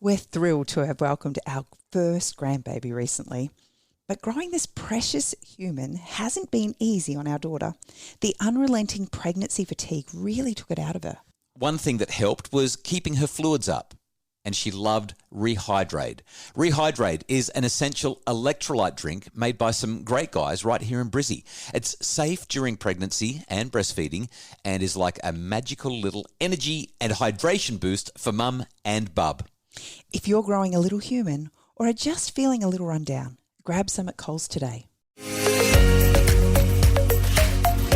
We're thrilled to have welcomed our first grandbaby recently. But growing this precious human hasn't been easy on our daughter. The unrelenting pregnancy fatigue really took it out of her. One thing that helped was keeping her fluids up, and she loved Rehydrate. Rehydrate is an essential electrolyte drink made by some great guys right here in Brizzy. It's safe during pregnancy and breastfeeding and is like a magical little energy and hydration boost for mum and bub. If you're growing a little human or are just feeling a little run down, grab some at Coles today.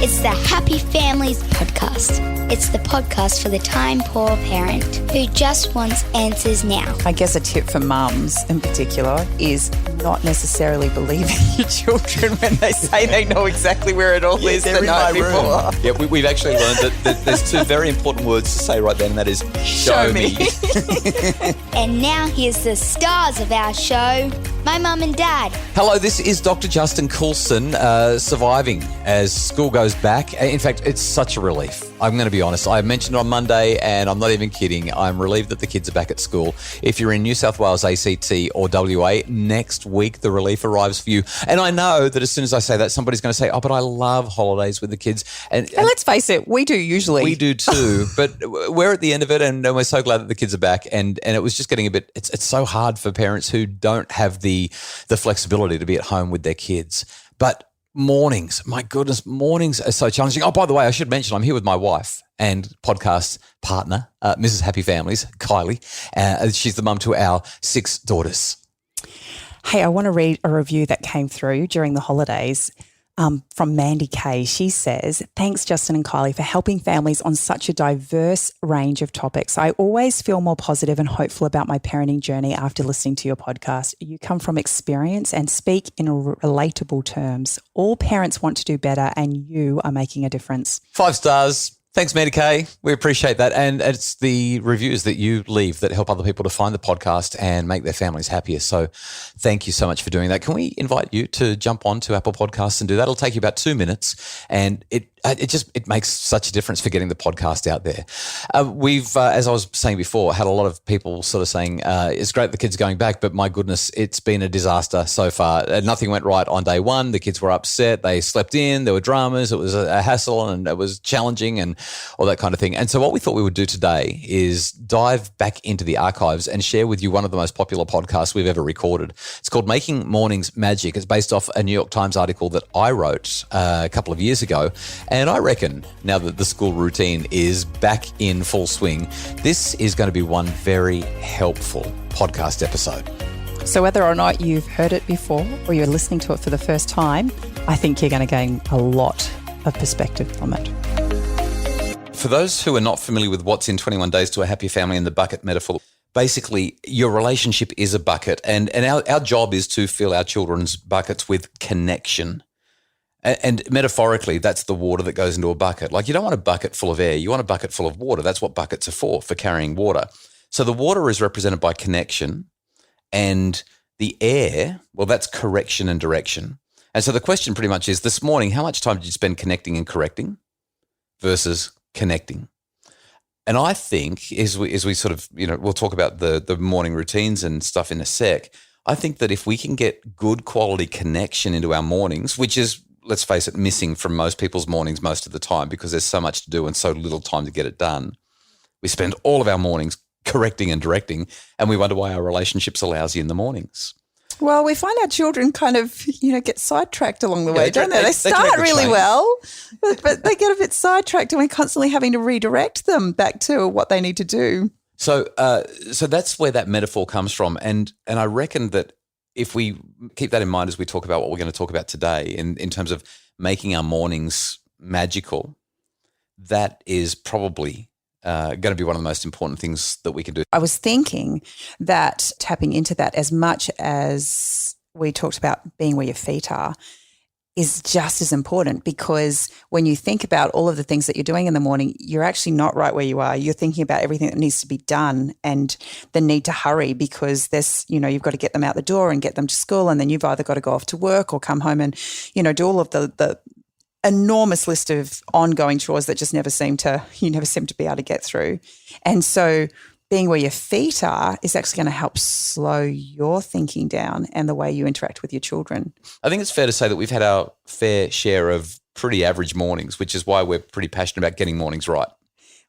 It's the Happy Families Podcast. It's the podcast for the time-poor parent who just wants answers now. I guess a tip for mums in particular is not necessarily believing your children when they say they know exactly where it all is the night before. Yeah, we've actually learned that there's two very important words to say right then, and that is show me. And now here's the stars of our show, my mum and dad. Hello, this is Dr. Justin Coulson, surviving as school goes back. In fact, it's such a relief. I'm going to be honest. I mentioned it on Monday, and I'm not even kidding. I'm relieved that the kids are back at school. If you're in New South Wales, ACT or WA, next week the relief arrives for you. And I know that as soon as I say that, somebody's going to say, oh, but I love holidays with the kids. And let's face it, we do usually. We do too, but we're at the end of it, and we're so glad that the kids are back. And it was just getting a bit, it's so hard for parents who don't have the flexibility to be at home with their kids. But mornings, my goodness, mornings are so challenging. Oh, by the way, I should mention I'm here with my wife and podcast partner, Mrs. Happy Families, Kylie. She's the mum to our 6 daughters. Hey, I want to read a review that came through during the holidays from Mandy Kay. She says, thanks, Justin and Kylie, for helping families on such a diverse range of topics. I always feel more positive and hopeful about my parenting journey after listening to your podcast. You come from experience and speak in relatable terms. All parents want to do better, and you are making a difference. 5 stars. Thanks, Mandy Kay. We appreciate that. And it's the reviews that you leave that help other people to find the podcast and make their families happier. So thank you so much for doing that. Can we invite you to jump on to Apple Podcasts and do that? It'll take you about 2 minutes, and it makes such a difference for getting the podcast out there. We've, as I was saying before, had a lot of people sort of saying, it's great the kids are going back, but my goodness, it's been a disaster so far. Nothing went right on day one. The kids were upset. They slept in. There were dramas. It was a hassle, and it was challenging and all that kind of thing. And so what we thought we would do today is dive back into the archives and share with you one of the most popular podcasts we've ever recorded. It's called Making Mornings Magic. It's based off a New York Times article that I wrote a couple of years ago. And I reckon now that the school routine is back in full swing, this is going to be one very helpful podcast episode. So whether or not you've heard it before or you're listening to it for the first time, I think you're going to gain a lot of perspective from it. For those who are not familiar with what's in 21 Days to a Happy Family and the bucket metaphor, basically your relationship is a bucket, and our job is to fill our children's buckets with connection. And metaphorically, that's the water that goes into a bucket. Like, you don't want a bucket full of air. You want a bucket full of water. That's what buckets are for carrying water. So the water is represented by connection, and the air, well, that's correction and direction. And so the question pretty much is, this morning, how much time did you spend connecting and correcting versus connecting? And I think as we sort of, we'll talk about the morning routines and stuff in a sec. I think that if we can get good quality connection into our mornings, which is, let's face it, missing from most people's mornings most of the time because there's so much to do and so little time to get it done. We spend all of our mornings correcting and directing, and we wonder why our relationships are lousy in the mornings. Well, we find our children kind of, get sidetracked along the way, don't they? They can start make the really change. well, but they get a bit sidetracked, and we're constantly having to redirect them back to what they need to do. So that's where that metaphor comes from. And I reckon that if we keep that in mind as we talk about what we're going to talk about today in terms of making our mornings magical, that is probably going to be one of the most important things that we can do. I was thinking that tapping into that, as much as we talked about being where your feet are, is just as important, because when you think about all of the things that you're doing in the morning, you're actually not right where you are. You're thinking about everything that needs to be done and the need to hurry because there's, you've got to get them out the door and get them to school, and then you've either got to go off to work or come home and, do all of the enormous list of ongoing chores that just never seem to be able to get through. And so being where your feet are is actually going to help slow your thinking down and the way you interact with your children. I think it's fair to say that we've had our fair share of pretty average mornings, which is why we're pretty passionate about getting mornings right.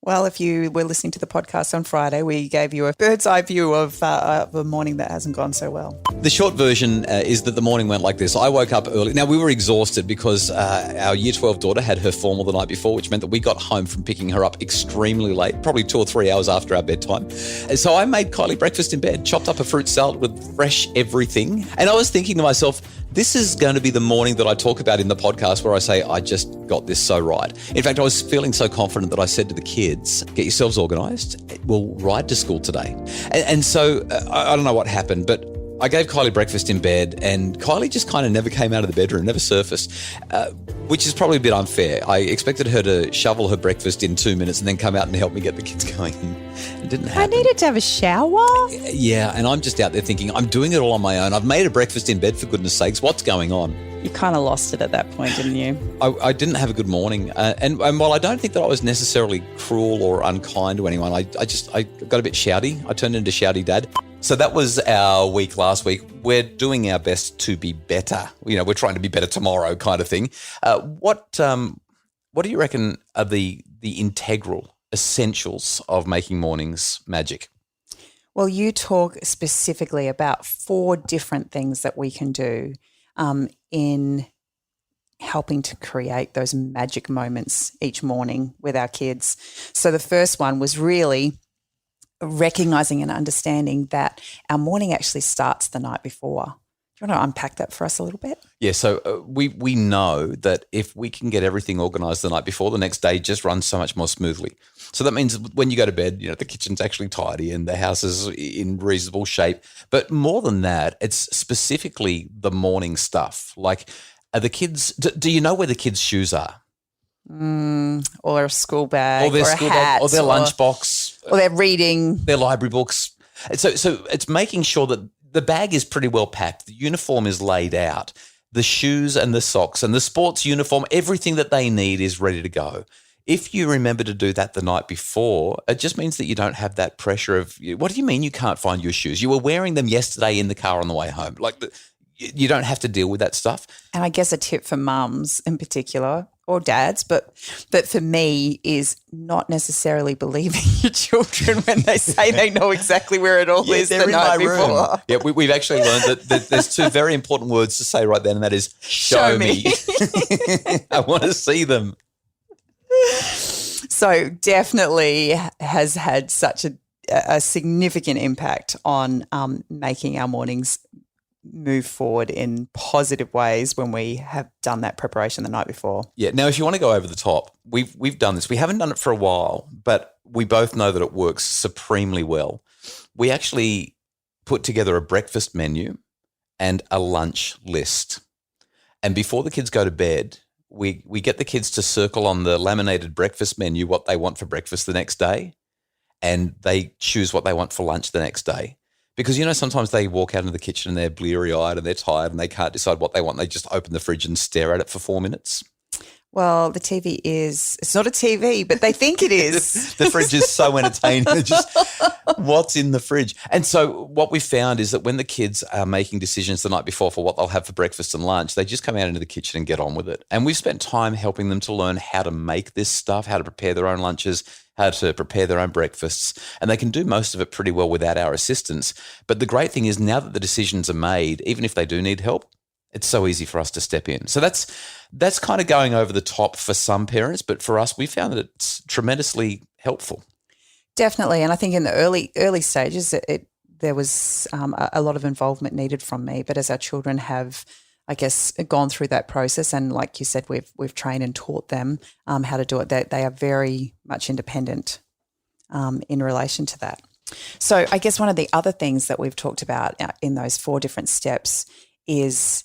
Well, if you were listening to the podcast on Friday, we gave you a bird's eye view of a morning that hasn't gone so well. The short version is that the morning went like this. I woke up early. Now, we were exhausted because our Year 12 daughter had her formal the night before, which meant that we got home from picking her up extremely late, probably 2 or 3 hours after our bedtime. And so I made Kylie breakfast in bed, chopped up a fruit salad with fresh everything. And I was thinking to myself, this is going to be the morning that I talk about in the podcast where I say, I just got this so right. In fact, I was feeling so confident that I said to the kids, get yourselves organised. We'll ride to school today. And so I don't know what happened, but I gave Kylie breakfast in bed and Kylie just kind of never came out of the bedroom, never surfaced, which is probably a bit unfair. I expected her to shovel her breakfast in 2 minutes and then come out and help me get the kids going. It didn't happen. I needed to have a shower. Yeah, and I'm just out there thinking, I'm doing it all on my own. I've made a breakfast in bed, for goodness sakes. What's going on? You kind of lost it at that point, didn't you? I didn't have a good morning. And while I don't think that I was necessarily cruel or unkind to anyone, I got a bit shouty. I turned into shouty dad. So that was our week last week. We're doing our best to be better. You know, we're trying to be better tomorrow kind of thing. What do you reckon are the integral essentials of making mornings magic? Well, you talk specifically about 4 different things that we can do in helping to create those magic moments each morning with our kids. So the first one was really recognizing and understanding that our morning actually starts the night before. Do you want to unpack that for us a little bit? Yeah, so we know that if we can get everything organised the night before, the next day just runs so much more smoothly. So that means when you go to bed, you know, the kitchen's actually tidy and the house is in reasonable shape. But more than that, it's specifically the morning stuff. Like, are the kids? Do you know where the kids' shoes are? Or a school bag, or their or school a hat, bag, or their lunchbox, or their reading, their library books. So it's making sure that the bag is pretty well packed. The uniform is laid out. The shoes and the socks and the sports uniform, everything that they need is ready to go. If you remember to do that the night before, it just means that you don't have that pressure of, what do you mean you can't find your shoes? You were wearing them yesterday in the car on the way home. Like, you don't have to deal with that stuff. And I guess a tip for mums in particular, or dads, but for me, is not necessarily believing your children when they say they know exactly where it all is the night before. Yeah, we've actually learned that there's 2 very important words to say right then, and that is show me. I want to see them. So definitely has had such a significant impact on making our mornings move forward in positive ways when we have done that preparation the night before. Yeah. Now, if you want to go over the top, we've done this. We haven't done it for a while, but we both know that it works supremely well. We actually put together a breakfast menu and a lunch list. And before the kids go to bed, we get the kids to circle on the laminated breakfast menu what they want for breakfast the next day, and they choose what they want for lunch the next day. Because, you know, sometimes they walk out into the kitchen and they're bleary-eyed and they're tired and they can't decide what they want. They just open the fridge and stare at it for 4 minutes. Well, the TV it's not a TV, but they think it is. The fridge is so entertaining. It's just, what's in the fridge? And so what we found is that when the kids are making decisions the night before for what they'll have for breakfast and lunch, they just come out into the kitchen and get on with it. And we've spent time helping them to learn how to make this stuff, how to prepare their own lunches, how to prepare their own breakfasts, and they can do most of it pretty well without our assistance. But the great thing is now that the decisions are made, even if they do need help, it's so easy for us to step in. So that's kind of going over the top for some parents, but for us, we found that it's tremendously helpful. Definitely, and I think in the early stages, there was a lot of involvement needed from me. But as our children have, I guess, gone through that process, and like you said, we've trained and taught them how to do it. They are very much independent in relation to that. So I guess one of the other things that we've talked about in those 4 different steps is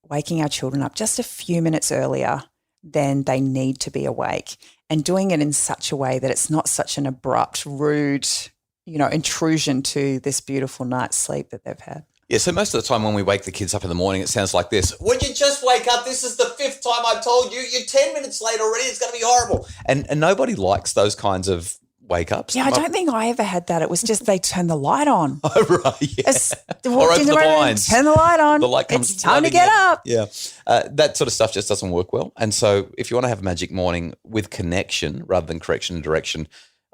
waking our children up just a few minutes earlier than they need to be awake, and doing it in such a way that it's not such an abrupt, rude, intrusion to this beautiful night's sleep that they've had. Yeah, so most of the time when we wake the kids up in the morning, it sounds like this. Would you just wake up? This is the 5th time I've told you. You're 10 minutes late already. It's going to be horrible. And nobody likes those kinds of wake-ups. Yeah, I don't think I ever had that. It was just they turn the light on. Oh, right, yeah. Or open the blinds. Turn the light on. The light comes it's time to flooding get in. up. Yeah. That sort of stuff just doesn't work well. And so if you want to have a magic morning with connection rather than correction and direction,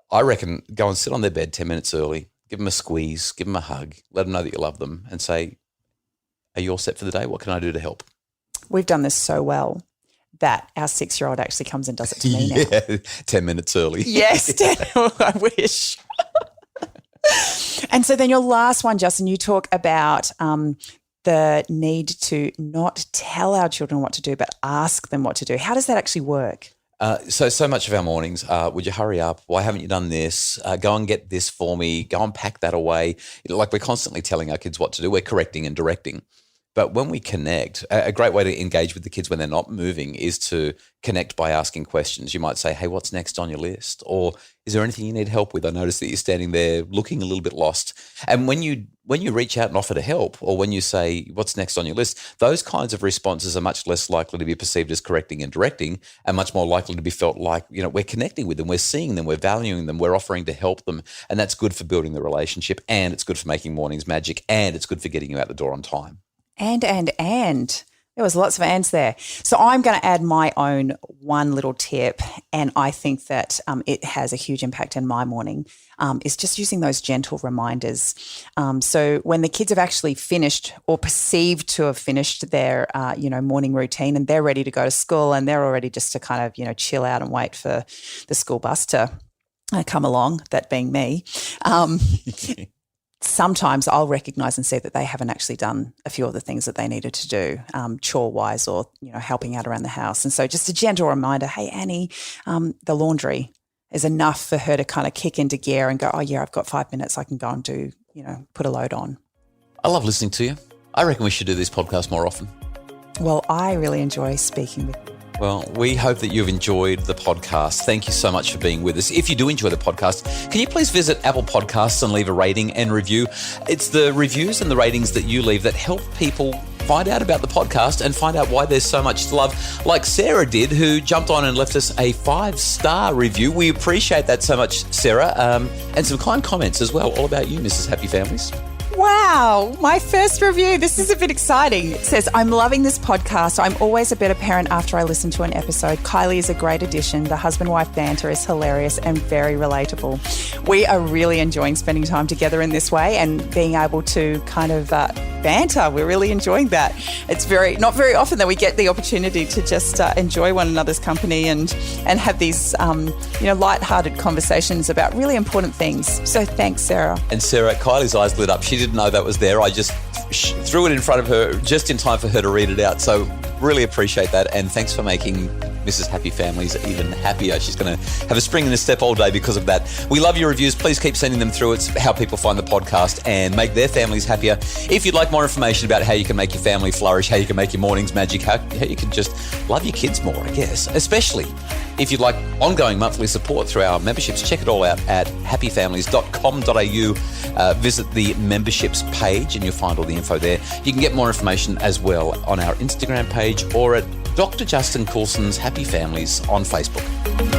I reckon go and sit on their bed 10 minutes early, give them a squeeze, give them a hug, let them know that you love them and say, are you all set for the day? What can I do to help? We've done this so well that our 6-year-old actually comes and does it to me now. Yeah, 10 minutes early. Yes, I wish. And so then your last one, Justin, you talk about the need to not tell our children what to do, but ask them what to do. How does that actually work? So much of our mornings are, would you hurry up? Why haven't you done this? Go and get this for me. Go and pack that away. Like we're constantly telling our kids what to do. We're correcting and directing. But when we connect, a great way to engage with the kids when they're not moving is to connect by asking questions. You might say, hey, what's next on your list? Or is there anything you need help with? I noticed that you're standing there looking a little bit lost. And when you reach out and offer to help, or when you say, what's next on your list, those kinds of responses are much less likely to be perceived as correcting and directing and much more likely to be felt like, we're connecting with them, we're seeing them, we're valuing them, we're offering to help them. And that's good for building the relationship, and it's good for making mornings magic, and it's good for getting you out the door on time. And. There was lots of ands there. So I'm going to add my own one little tip, and I think that it has a huge impact in my morning, is just using those gentle reminders. So when the kids have actually finished or perceived to have finished their, morning routine, and they're ready to go to school, and they're already just to kind of, chill out and wait for the school bus to come along, that being me. Sometimes I'll recognise and see that they haven't actually done a few of the things that they needed to do, chore-wise, or, helping out around the house. And so just a gentle reminder, hey, Annie, the laundry is enough for her to kind of kick into gear and go, oh, yeah, I've got 5 minutes. I can go and do, put a load on. I love listening to you. I reckon we should do this podcast more often. Well, I really enjoy speaking with you. Well, we hope that you've enjoyed the podcast. Thank you so much for being with us. If you do enjoy the podcast, can you please visit Apple Podcasts and leave a rating and review? It's the reviews and the ratings that you leave that help people find out about the podcast and find out why there's so much to love, like Sarah did, who jumped on and left us a 5-star review. We appreciate that so much, Sarah, and some kind comments as well, all about you, Mrs. Happy Families. Wow, my first review. This is a bit exciting. It says, I'm loving this podcast. I'm always a better parent after I listen to an episode. Kylie is a great addition. The husband-wife banter is hilarious and very relatable. We are really enjoying spending time together in this way and being able to kind of banter. We're really enjoying that. It's not very often that we get the opportunity to just enjoy one another's company and have these, lighthearted conversations about really important things. So thanks, Sarah. And Sarah, Kylie's eyes lit up. She didn't know that was there. I just threw it in front of her just in time for her to read it out. So really appreciate that. And thanks for making Mrs. Happy Families even happier. She's going to have a spring in her step all day because of that. We love your reviews. Please keep sending them through. It's how people find the podcast and make their families happier. If you'd like more information about how you can make your family flourish, how you can make your mornings magic, how you can just love your kids more, I guess, especially if you'd like ongoing monthly support through our memberships, check it all out at happyfamilies.com.au. Visit the memberships page and you'll find all the info there. You can get more information as well on our Instagram page or at Dr. Justin Coulson's Happy Families on Facebook.